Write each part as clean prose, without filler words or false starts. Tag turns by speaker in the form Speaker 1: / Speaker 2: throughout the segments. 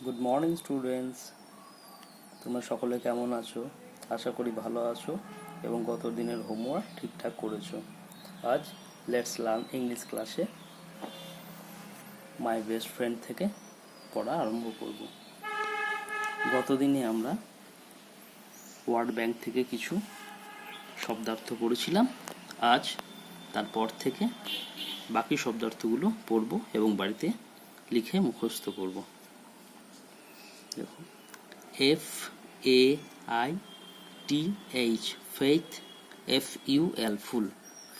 Speaker 1: Good morning students, তোমরা সকলে কেমন আছো? আশা করি ভালো আছো এবং গত দিনের হোমওয়ার্ক ঠিকঠাক করেছো। আজ লেটস লার্ন ইংলিশ ক্লাসে মাই বেস্ট ফ্রেন্ড থেকে পড়া আরম্ভ করব। গতদিনে আমরা ওয়ার্ড ব্যাংক থেকে কিছু শব্দার্থ পড়েছিলাম। আজ তারপর থেকে বাকি শব্দার্থগুলো পড়ব এবং বাড়িতে লিখে মুখস্থ করব। দেখো, FAITH ফেইথ, FUL ফুল,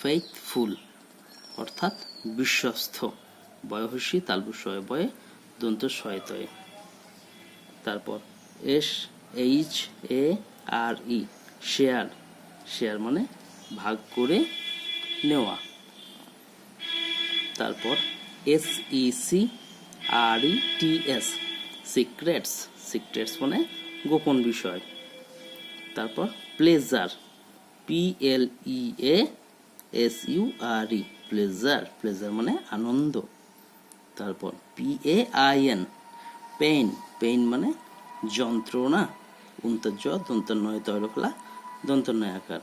Speaker 1: ফেইথফুল অর্থাৎ বিশ্বস্ত, বয়হস্যি তালবস্য বয়ে দন্ত শয়তয়ে। তারপর SHARE শেয়ার, শেয়ার মানে ভাগ করে নেওয়া। তারপর SECRETS সিক্রেটস, সিক্রেটস মানে গোপন বিষয়। তারপর প্লেজার, PLEASURE প্লেজার, প্লেজার মানে আনন্দ। তারপর PAIN পেইন, পেইন মানে যন্ত্রণা, উন্তর্য দন্তন্বয় তৈরকলা দন্তন্বয় আকার।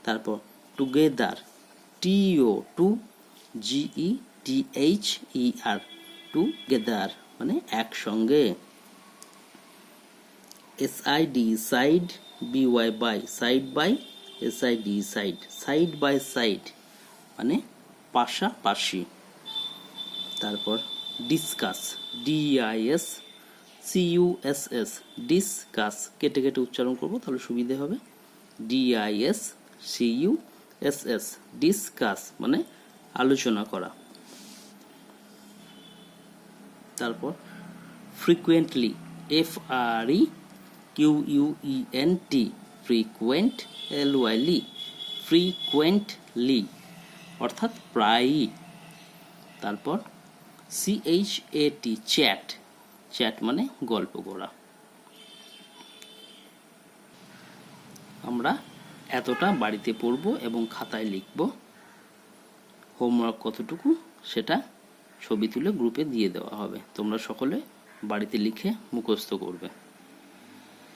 Speaker 1: তারপর টুগেদার, TOGETHER টুগেদার মানে একসঙ্গে। SID side, BY by, side by, SID side, side by side মানে পাশাপাশি। তারপর ডিসকাস, DISCUSS ডিসকাস, কেটে কেটে উচ্চারণ করব তাহলে সুবিধে হবে। DISCUSS ডিসকাস মানে আলোচনা করা। তারপর frequently, FREQUENT frequent, LYLY frequently অর্থাৎ প্রায়ই। তারপর CHAT চ্যাট, চ্যাট মানে গল্প করা। আমরা এতটা বাড়িতে পড়ব এবং খাতায় লিখব। হোমওয়ার্ক কতটুকু সেটা ছবি তুলে গ্রুপে দিয়ে দেওয়া হবে। তোমরা সকলে বাড়িতে লিখে মুখস্থ করবে।